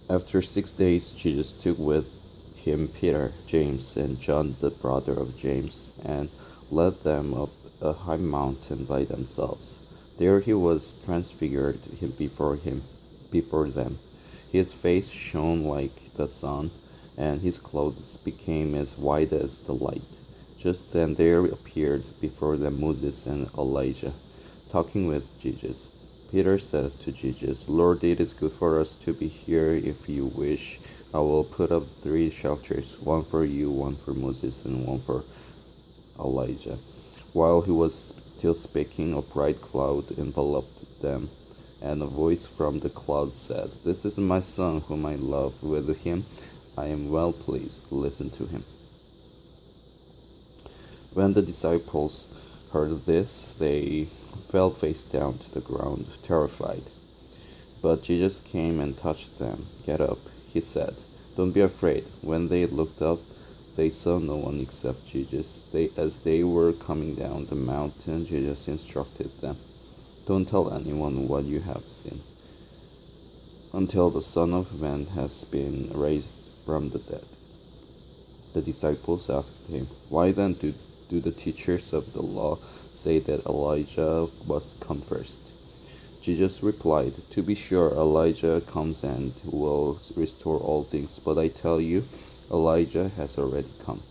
After 6 days, Jesus took with him Peter, James, and John, the brother of James, and led them up a high mountain by themselves. There he was transfigured before them. His face shone like the sun, and his clothes became as white as the light. Just then there appeared before them Moses and Elijah, talking with Jesus. Peter said to Jesus, Lord, it is good for us to be here. If you wish, I will put up 3 shelters, one for you, one for Moses, and one for Elijah. While he was still speaking, a bright cloud enveloped them, and a voice from the cloud said, This is my son whom I love. With him I am well pleased. Listen to him. When the disciples heard this, they fell face down to the ground, terrified. But Jesus came and touched them. Get up, he said. Don't be afraid. When they looked up, they saw no one except Jesus. As they were coming down the mountain, Jesus instructed them, Don't tell anyone what you have seen, until the Son of Man has been raised from the dead. The disciples asked him, Why then do the teachers of the law say that Elijah must come first? Jesus replied, To be sure, Elijah comes and will restore all things, but I tell you, Elijah has already come,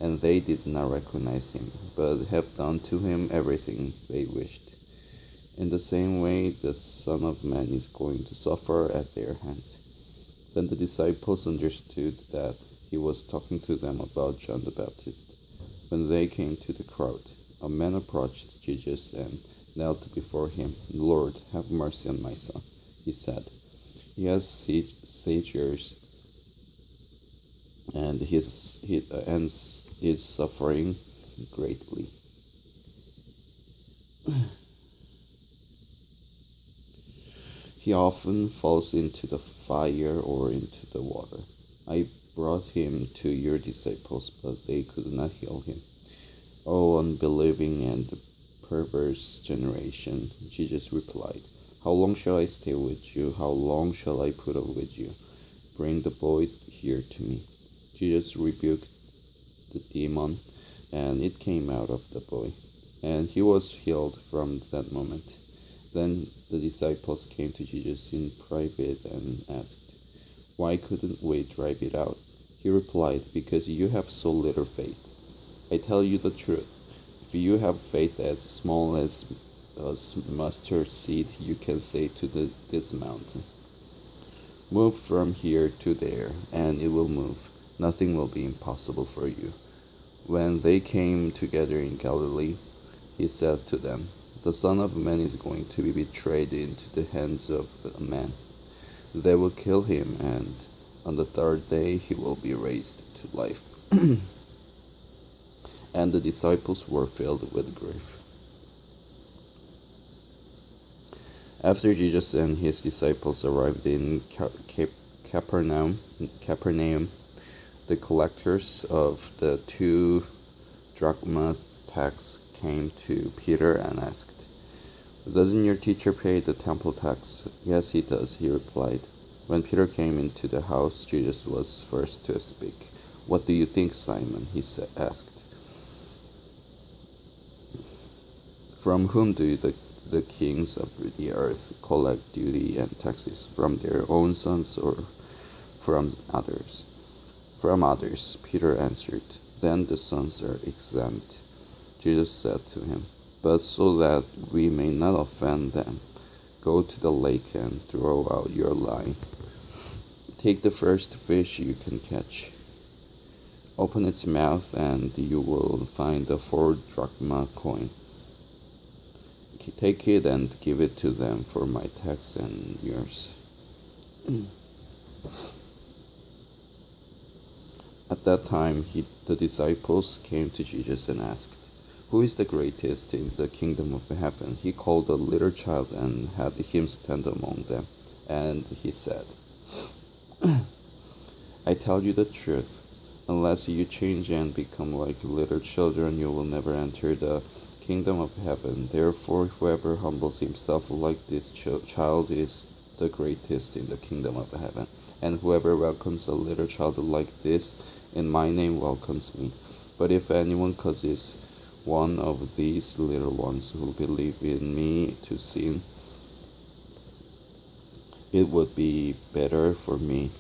and they did not recognize him, but have done to him everything they wished. In the same way, the Son of Man is going to suffer at their hands. Then the disciples understood that he was talking to them about John the Baptist. When they came to the crowd, a man approached Jesus and knelt before him. Lord, have mercy on my son, he said. He has seizures and is suffering greatly. He often falls into the fire or into the water. I brought him to your disciples, but they could not heal him. O unbelieving and perverse generation, Jesus replied, How long shall I stay with you? How long shall I put up with you? Bring the boy here to me. Jesus rebuked the demon, and it came out of the boy, and he was healed from that moment. Then the disciples came to Jesus in private and asked, Why couldn't we drive it out? He replied, Because you have so little faith. I tell you the truth. If you have faith as small as a mustard seed, you can say to this mountain, Move from here to there, and it will move. Nothing will be impossible for you. When they came together in Galilee, he said to them, The Son of Man is going to be betrayed into the hands of men. They will kill him, and on the third day he will be raised to life. And the disciples were filled with grief. After Jesus and his disciples arrived in Capernaum, the collectors of the 2 drachma tax came to Peter and asked, Doesn't your teacher pay the temple tax? Yes, he does, he replied. When Peter came into the house, Jesus was first to speak. What do you think, Simon? He asked. From whom do the kings of the earth collect duty and taxes? From their own sons or from others? From others, Peter answered. Then the sons are exempt. Jesus said to him, But so that we may not offend them, go to the lake and throw out your line. Take the first fish you can catch. Open its mouth, and you will find a 4 drachma coin. Take it and give it to them for my tax and yours. At that time, the disciples came to Jesus and asked, Who is the greatest in the kingdom of heaven? He called a little child and had him stand among them. And he said, I tell you the truth, unless you change and become like little children, you will never enter the kingdom of heaven. Therefore, whoever humbles himself like this child is the greatest in the kingdom of heaven. And whoever welcomes a little child like this in my name welcomes me. But if anyone causes one of these little ones who believe in me to sin, it would be better for him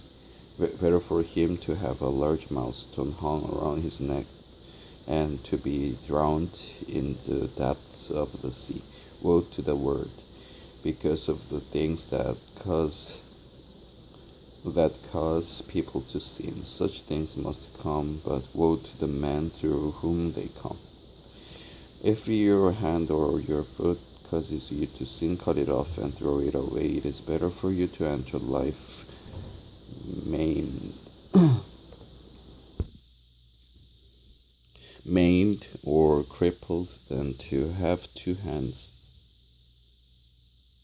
to have a large millstone hung around his neck and to be drowned in the depths of the sea. Woe to the world because of the things that cause people to sin. Such things must come, but woe to the man through whom they come. If your hand or your foot causes you to sin, cut it off and throw it away. It is better for you to enter life maimed, maimed or crippled than to have 2 hands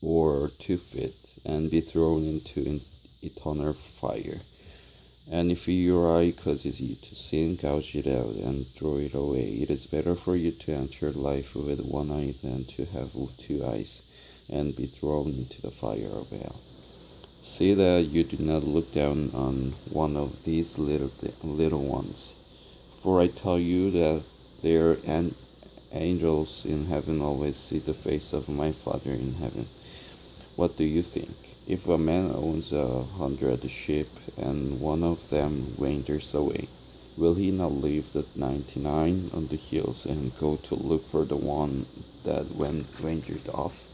or 2 feet and be thrown into eternal fire. And if your eye causes you to sin, gouge it out and throw it away. It is better for you to enter life with 1 eye than to have 2 eyes and be thrown into the fire of hell. See that you do not look down on one of these little ones, for I tell you that their angels in heaven always see the face of my Father in heaven. What do you think? If a man owns 100 sheep and one of them wanders away, will he not leave the 99 on the hills and go to look for the one that wandered off?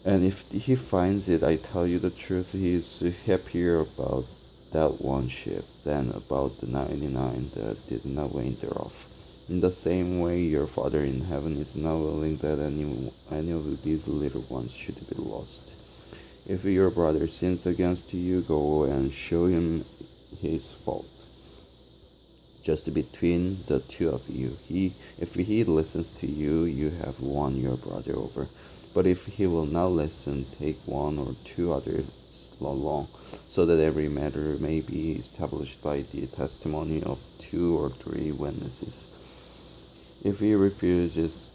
And if he finds it, I tell you the truth, he is happier about that one sheep than about the 99 that did not wander off. In the same way, your Father in heaven is not willing that any of these little ones should be lost. If your brother sins against you, go and show him his fault, just between the two of you. If he listens to you, you have won your brother over. But if he will not listen, take 1 or 2 others along, so that every matter may be established by the testimony of 2 or 3 witnesses. If he refuses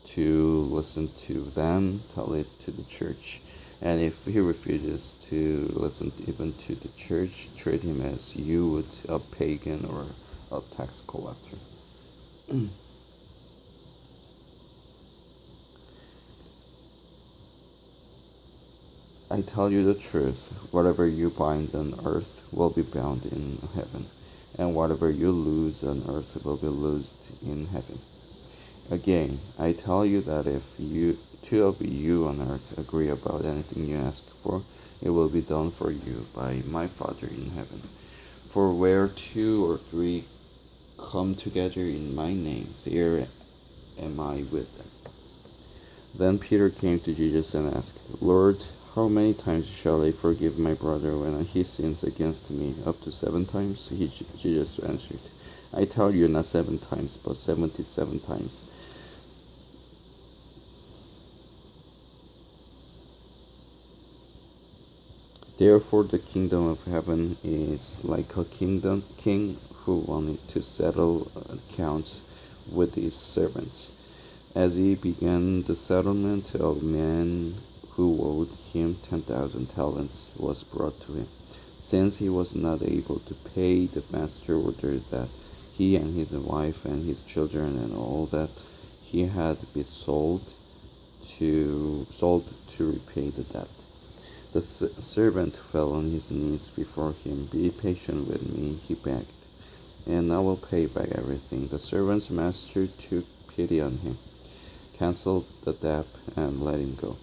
to listen to them, tell it to the church. And if he refuses to listen even to the church, treat him as you would a pagan or a tax collector. I tell you the truth, whatever you bind on earth will be bound in heaven, and whatever you loose on earth will be loosed in heaven. Again, I tell you that if 2 of you on earth agree about anything you ask for, it will be done for you by my Father in heaven. For where 2 or 3 come together in my name, there am I with them. Then Peter came to Jesus and asked, Lord, how many times shall I forgive my brother when he sins against me? Up to 7 times? Jesus answered, I tell you, not 7 times, but 77 times. Therefore the kingdom of heaven is like a king who wanted to settle accounts with his servants. As he began the settlement, a man who owed him 10,000 talents was brought to him. Since he was not able to pay, the master ordered that he and his wife and his children and all that he had be sold to repay the debt. The servant fell on his knees before him. Be patient with me, he begged, and I will pay back everything. The servant's master took pity on him, canceled the debt, and let him go.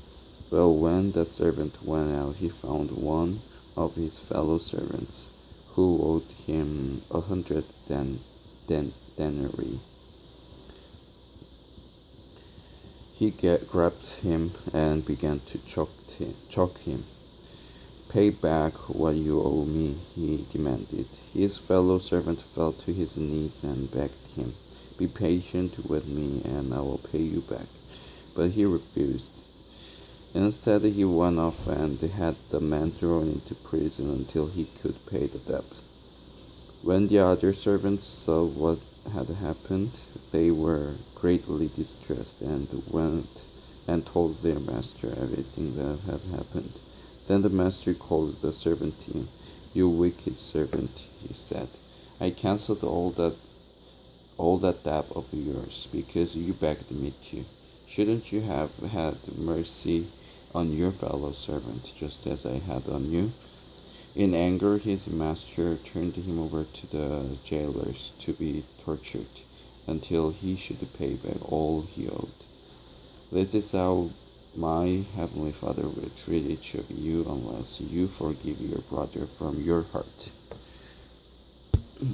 But when the servant went out, he found one of his fellow servants who owed him 100 denarii. He grabbed him and began to choke him. Pay back what you owe me, he demanded. His fellow servant fell to his knees and begged him, Be patient with me, and I will pay you back. But he refused. Instead, he went off and had the man thrown into prison until he could pay the debt. When the other servants saw what had happened, they were greatly distressed and went and told their master everything that had happened. Then the master called the servant in. You wicked servant, he said. I cancelled all that debt of yours because you begged me to. Shouldn't you have had mercy on your fellow servant just as I had on you? In anger, his master turned him over to the jailers to be tortured until he should pay back all he owed. This is how my heavenly Father will treat each of you unless you forgive your brother from your heart.